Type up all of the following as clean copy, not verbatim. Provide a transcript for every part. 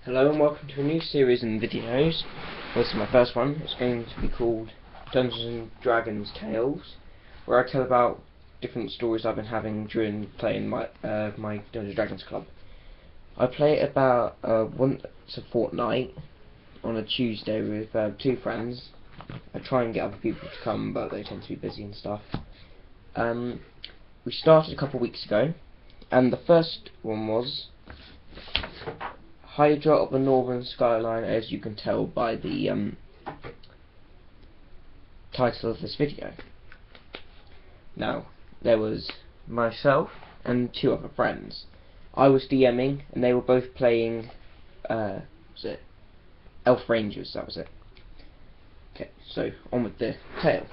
Hello and welcome to a new series in videos. Well, this is my first one. It's going to be called Dungeons and Dragons Tales, where I tell about different stories I've been having during playing my Dungeons and Dragons club. I play it about once a fortnight on a Tuesday with two friends. I try and get other people to come, but they tend to be busy and stuff. We started a couple of weeks ago, and the first one was Hydra of the northern skyline, as you can tell by the title of this video. Now, there was myself and two other friends. I was DMing and they were both playing was it Elf Rangers, that was it. Okay, so on with the tale.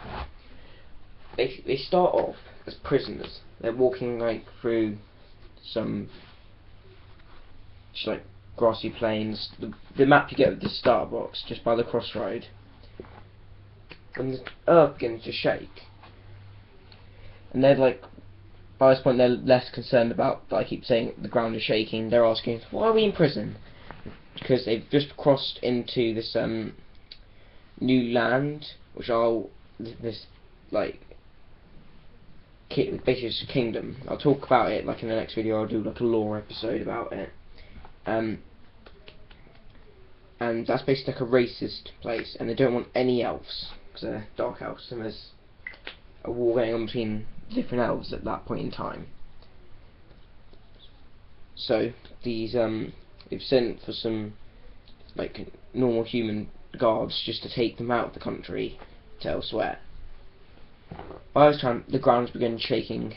They start off as prisoners. They're walking through some grassy plains. The map you get with the start box just by the crossroad. And the earth begins to shake. And they're by this point they're less concerned about, I keep saying the ground is shaking. They're asking, why are we in prison? Because they've just crossed into this new land, which basically it's a kingdom. I'll talk about it in the next video. I'll do a lore episode about it. And that's basically a racist place, and they don't want any elves because they're dark elves, and there's a war going on between different elves at that point in time. So these they've sent for some normal human guards just to take them out of the country to elsewhere. By this time, the ground's begun shaking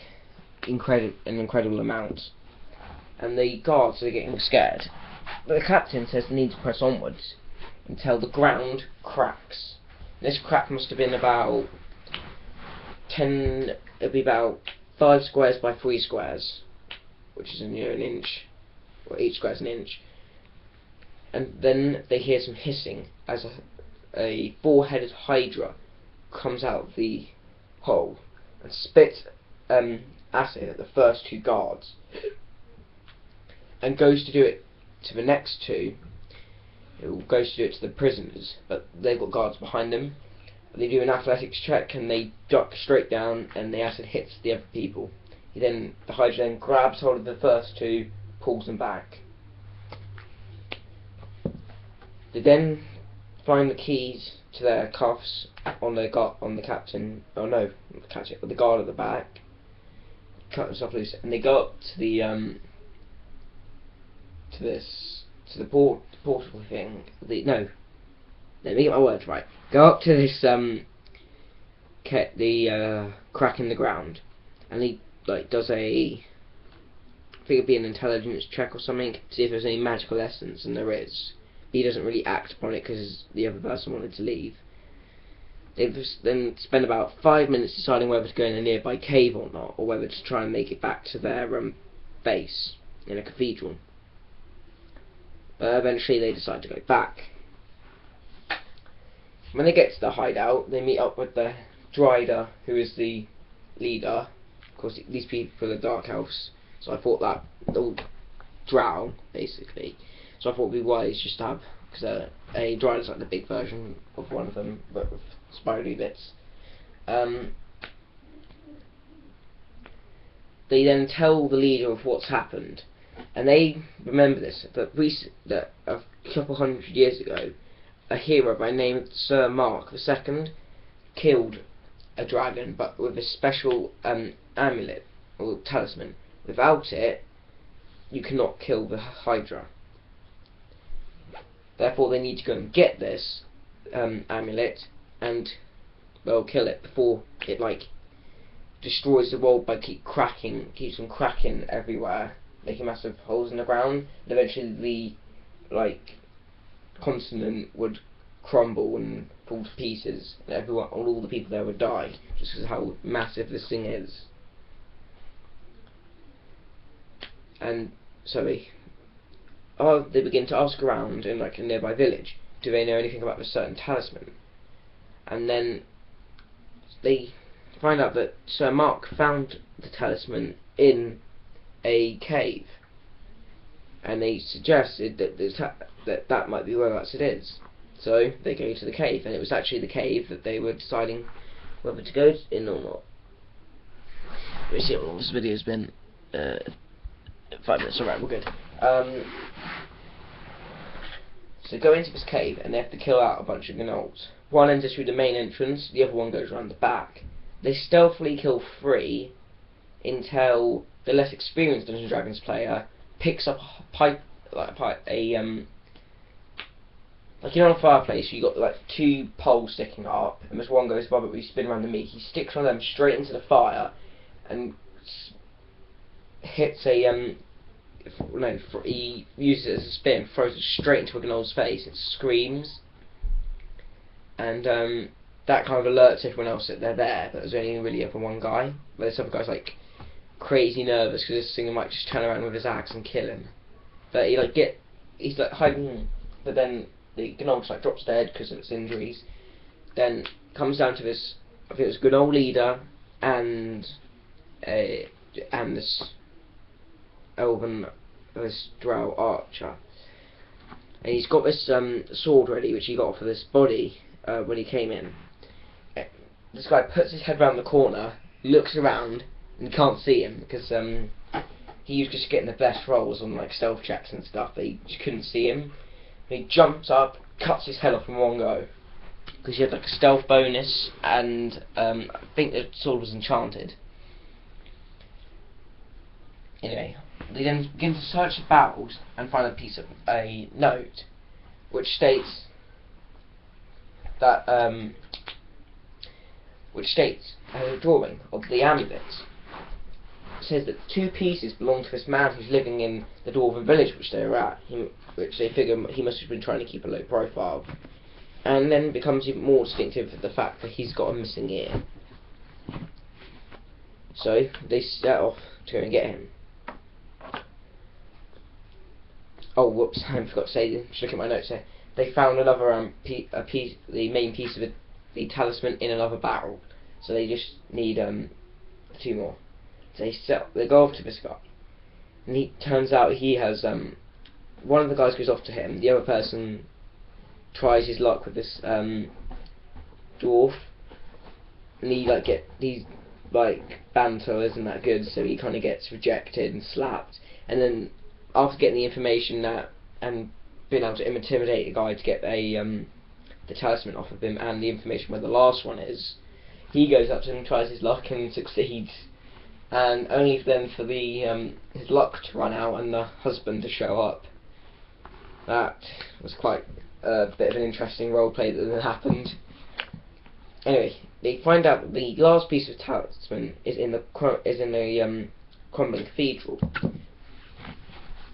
an incredible amount, and the guards are getting scared. But the captain says they need to press onwards until the ground cracks. This crack must have been about 5 squares by 3 squares, which is an inch, or each square is an inch. And then they hear some hissing as a 4-headed Hydra comes out of the hole and spits acid at the first 2 guards, and goes to do it to the next 2. It goes to do it to the prisoners, but they've got guards behind them. They do an athletics check and they duck straight down, and the acid hits the other people. The Hydra then grabs hold of the first 2, pulls them back. They then find the keys to their cuffs on the captain. Oh no, not the captain, but the guard at the back. Cut themselves loose, and they go up to the portable thing. No, let me get my words right. Go up to this crack in the ground, and he does I think it'd be an intelligence check or something to see if there's any magical essence, and there is. He doesn't really act upon it because the other person wanted to leave. They then spend about 5 minutes deciding whether to go in a nearby cave or not, or whether to try and make it back to their base in a cathedral. But eventually they decide to go back. When they get to the hideout, they meet up with the Hydra, who is the leader. Of course, these people are dark elves, so I thought that they'll drow, basically. So I thought it would be wise just to have, because a Hydra is the big version of one of them, but with spidery bits. They then tell the leader of what's happened, and they remember this, that a couple 100 years ago, a hero by the name of Sir Mark II killed a dragon, but with a special amulet, or talisman. Without it, you cannot kill the Hydra. Therefore, they need to go and get this amulet, and they'll kill it before it destroys the world by keeps on cracking everywhere, making massive holes in the ground, and eventually the continent would crumble and fall to pieces, and all the people there would die, just because of how massive this thing is. And so they begin to ask around in a nearby village, do they know anything about a certain talisman? And then they find out that Sir Mark found the talisman in a cave. and they suggested that might be whereabouts it is. So they go to the cave, and it was actually the cave that they were deciding whether to go in or not. Let me see how long this video's been. 5 minutes, alright, we're good. So they go into this cave, and they have to kill out a bunch of gnolls. One enters through the main entrance, the other one goes around the back. They stealthily kill 3 until the less experienced Dungeons & Dragons player picks up a pipe, like you know, on a fireplace, you got like 2 poles sticking up, and this one goes above it where you spin around the meat. He sticks one of them straight into the fire, and hits a he uses it as a spear and throws it straight into a gnoll's face. It screams, and that kind of alerts everyone else that they're there, but there's only really ever one guy. But this other guy's like crazy nervous because this thing might just turn around with his axe and kill him. But he's like hiding, but then the gnoll just like drops dead because of its injuries. Then comes down to this, I think it was a gnoll leader and this elven, this drow archer, and he's got this sword ready, which he got off of this body when he came in. This guy puts his head round the corner, looks around, and can't see him because he was just getting the best rolls on like stealth checks and stuff, but he just couldn't see him. And he jumps up, cuts his head off in one go because he had like a stealth bonus, and I think the sword was enchanted. Anyway, they then begin to search the barrels and find a note which states that a drawing of the amulet. It says that 2 pieces belong to this man who's living in the dwarven village which they were at, which they figure he must have been trying to keep a low profile, and then becomes even more distinctive the fact that he's got a missing ear. So they set off to go and get him. Oh, whoops! I forgot to say. Just look at my notes here. They found another the main piece of the talisman in another barrel. So they just need 2 more. So they go off to this guy, and he turns out he has one of the guys goes off to him. The other person tries his luck with this dwarf, and he's like banter isn't that good, so he kind of gets rejected and slapped. And then after getting the information that and being able to intimidate the guy to get the talisman off of him and the information where the last one is, he goes up to him and tries his luck and succeeds, and only then for his luck to run out and the husband to show up. That was quite a bit of an interesting roleplay that then happened. Anyway, they find out that the last piece of talisman is in the crumbling cathedral,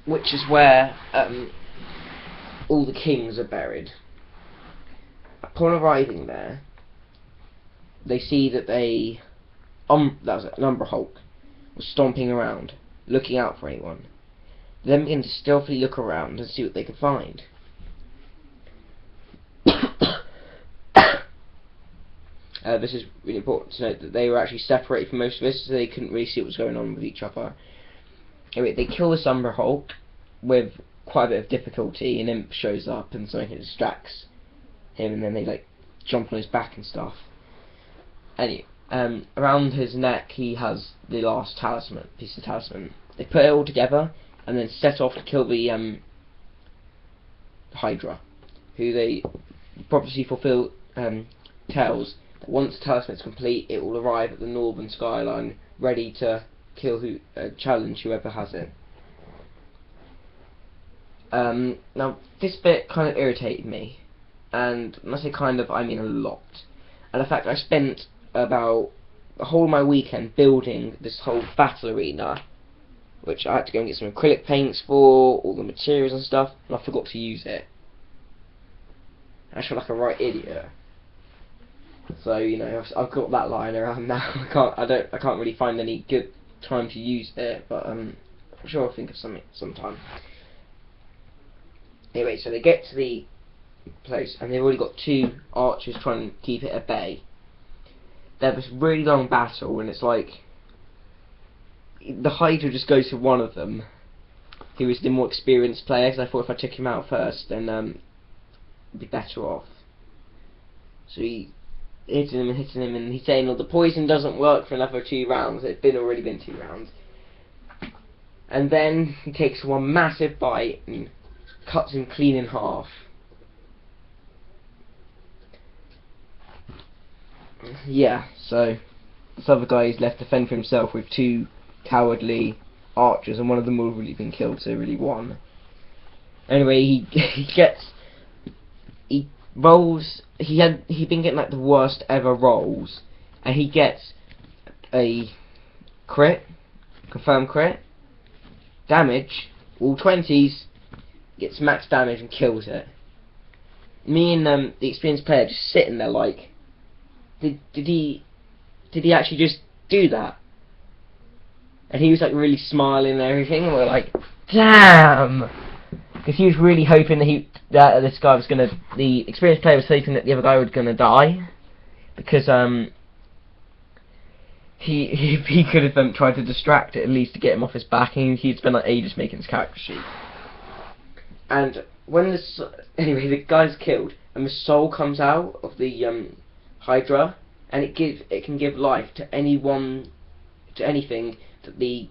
which is where all the kings are buried. Upon arriving there, they see that that was an Umbra Hulk was stomping around, looking out for anyone. They then begin to stealthily look around and see what they can find. This is really important to note that they were actually separated from most of this, so they couldn't really see what was going on with each other. Anyway, they kill this Umbra Hulk with quite a bit of difficulty. An imp shows up and something distracts him, and then they like jump on his back and stuff. Anyway, around his neck he has the last piece of talisman. They put it all together and then set off to kill the Hydra, who they prophecy fulfill tells that once the talisman is complete, it will arrive at the northern skyline, ready to kill challenge whoever has it. Now this bit kind of irritated me, and when I say kind of, I mean a lot. And in fact, I spent about the whole of my weekend building this whole battle arena, which I had to go and get some acrylic paints for, all the materials and stuff, and I forgot to use it. I feel like a right idiot. So you know, I've got that lying around now. I can't really find any good time to use it, but I'm sure I'll think of something sometime. Anyway, so they get to the place, and they've already got 2 archers trying to keep it at bay. They have this really long battle, and it's like the Hydra just goes to one of them, who was the more experienced player, because I thought if I took him out first, then I'd be better off. So he hitting him, and he's saying, "Oh, the poison doesn't work for another 2 rounds." It's already been 2 rounds. And then he takes one massive bite and cuts him clean in half. Yeah, so this other guy is left to fend for himself with 2 cowardly archers, and one of them will really been killed, so really won. Anyway, he rolls. He'd been getting like the worst ever rolls, and he gets a confirmed crit, damage, all 20s, gets max damage and kills it. Me and the experienced player just sitting there like, did he actually just do that? And he was like really smiling and everything, and we're like, damn! Because he was really hoping that this guy was gonna. The experienced player was hoping that the other guy was gonna die, because he could have tried to distract it at least to get him off his back, and he'd spent like ages making his character sheet. And when anyway, the guy's killed, and the soul comes out of the Hydra, and it can give life to anything that the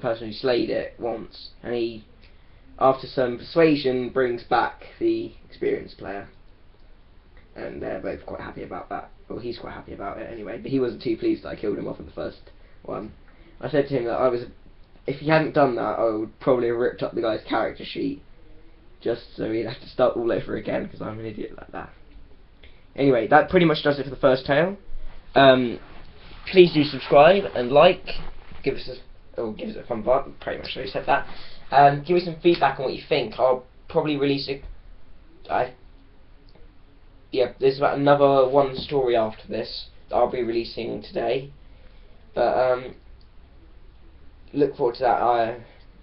person who slayed it wants, and he, after some persuasion, brings back the experienced player, and they're both quite happy about that. Well, he's quite happy about it anyway, but he wasn't too pleased that I killed him off in the first one. I said to him that if he hadn't done that, I would probably have ripped up the guy's character sheet, just so he'd have to start all over again, because I'm an idiot like that. Anyway, that pretty much does it for the first tale. Please do subscribe and like. Give us a thumb up. Pretty much already said that. Give me some feedback on what you think. I'll probably release it. There's about another one story after this that I'll be releasing today. But look forward to that.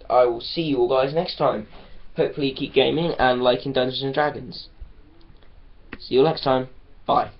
I will see you all guys next time. Hopefully keep gaming and liking Dungeons and Dragons. See you next time. Bye.